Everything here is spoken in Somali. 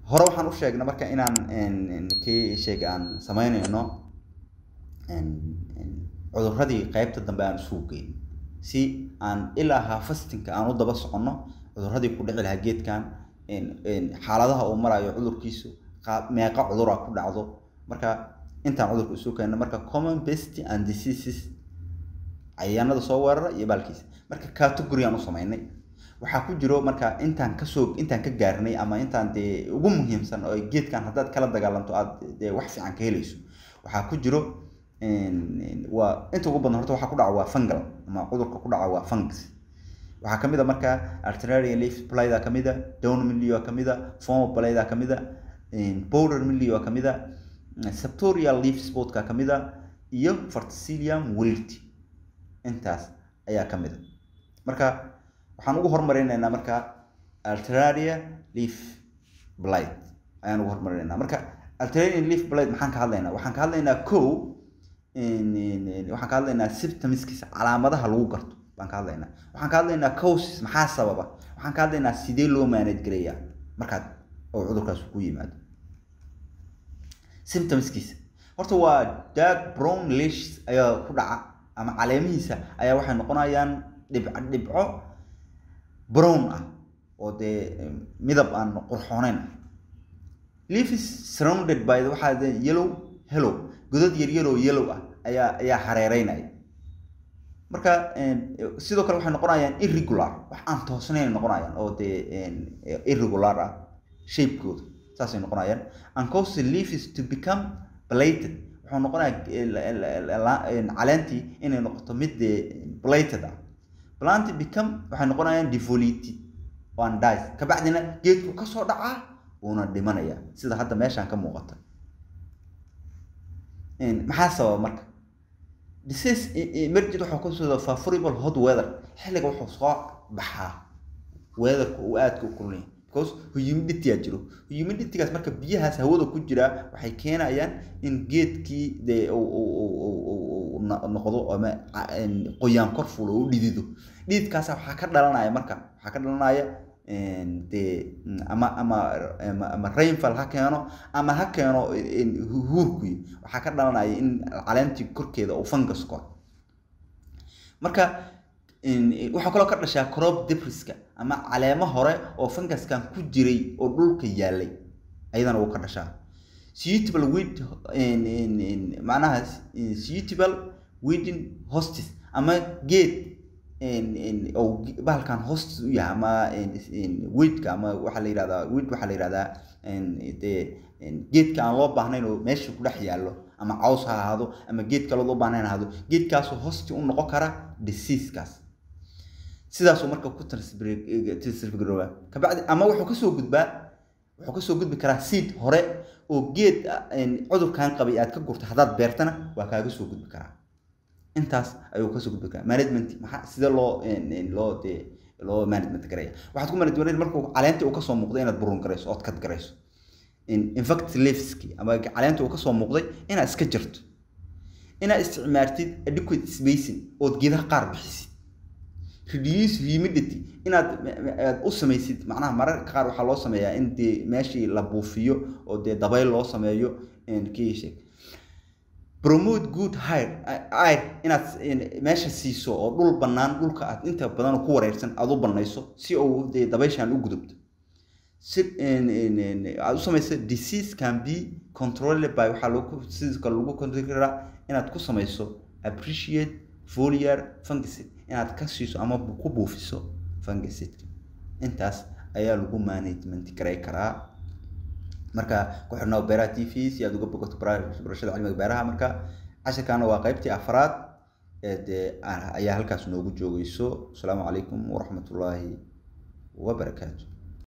hore waxaan u sheegnay marka inaan kii sheeg aan sameynayno cudurradii qaybta dambe aan isugu geyn si aan ilaa harvesting aan u daba socono cudurradii ku dhici lahaa geedkan xaaladaha uu marayo cudurkiisu meeqa cudur ku dhacdo marka intaan cudurku isu keenno marka common pests and diseases cayayaanada soo weerara iyo baalkiisa marka category aan u sameynay waxa ku jiro marka intaan ka gaarnay ama intaan ugu muhiimsan oo geedkan hadaad kala dagaalanto aad wax fiican ka helayso waxa ku jiro waa inta ugu badan horta waxa ku dhaca waa fungal ama cudurka ku dhaca waa fungus waxa kamid ah marka Alternaria leaf blight kamid ah down mildew kamid ah foam blight kamid ah powder mildew kamid ah septorial leaf spot kamid ah iyo verticillium wilt intaas ayaa kamid ah marka waxaan ugu hormarinaynaa marka Alternaria leaf blight ayaan ugu hormarinaynaa marka Alternaria leaf blight maxaan ka hadlaynaa waxaan ka hadlaynaa waxaan ka hadlaynaa symptomskiisa calaamadaha lagu garto baan ka hadlaynaa waxaan ka hadlaynaa causes maxaa sababa waxaan ka hadlaynaa sidee loo manage gareeyaa marka oo cudurkaas ku yimaado symptomskiisa horta waa dark brown leaves ayaa ku dhaca ama caleemihiisa ayaa waxay noqonayaan dhibco brown ah oo midab aan qurxoonayn leaves surrounded by waxa yellow godad yar oo yellow ah ayaa hareereynay marka sidoo kale waxay noqonayaan irregular wax aan toosnayn noqonayaan oo irregular ah shape-kooda saasay noqonayaan and cause the leaves to become blighted wuxuu noqonayaa caleentii inay noqoto mid blighted ah plant become waxay noqonayaan defoliated and dies kabacdina geedku ka soo dhacaa una dhimanaya sida hadda meeshan ka muuqata maxaa sababa marka disease emerged waxa ku soo favorable hot weather xilliga wuxuu soo baxaa weatherku uu aad u kululay because humidity jiro humiditygaas marka biyahaas hawada ku jira waxay keenayaan in geedkii noqdo ama qoyaan kor fuulo oo dhidido dhididkaas waxa ka dhalanaya marka waxa ka dhalanaya ama rainfall ha keeno ama ha keeno huurku waxa ka dhalanaya in caleentii korkeeda oo fungus kor marka waxa kale oo ka dhashaa crop debris-ka ama caleemo hore oo funguskan ku jiray oo dhulka yaalay ayadana uu ka dhashaa suitable weed macnaha suitable weeding hostes ama geed oo bahalkan host u yahay ama weedka ama waxa la yiraahdaa geedka aan loo baahnayn oo meesha ku dhex yaalo ama caws ha ahaado ama geed kale loo baahnayn ha ahaado geedkaas oo host u noqon kara disease-kaas sidaas oo marka ku transfer kabacdi ama wuxuu ka soo gudbi karaa seed hore oo geed cudurkan qabay aad ka gurto hadaad beertana waa kaaga soo gudbi karaa intaas ayuu ka soo gudbi karaa management maxaa sida loo management gareeya waxaad ku management markuu caleenta uu ka soo muuqday inaad burun gareyso oo kad gareyso infect leaves-ki ama caleenta uu ka soo muuqday inaad iska jirto inaad isticmaaltid adequate spacing oo geedaha qaar bixisid reduce humidity inaad u samaysid macnaha mararka qaar waxa loo sameeyaa in meeshii la buufiyo oo dabayl loo sameeyo kiishe promote good air inaad meesha siiso oo dhul banaan dhulka aad inta badan ku wareersan aad u banayso si uu dabayshan u gudubto si aad u samayso disease can be controlled by waxa lagu control karaa inaad ku samayso appreciate foliar fungicide inaad ka siiso ama ku buufiso fungicide intaas ayaa lagu management garay karaa marka ku xirnaa beeraha TV si aad uga bogato barashada cilmiga beeraha marka casharkan waa qaybtii afraad ayaa halkaas noogu joogayso. Assalaamu calaykum waraxmatullaahi wabarakaatuh.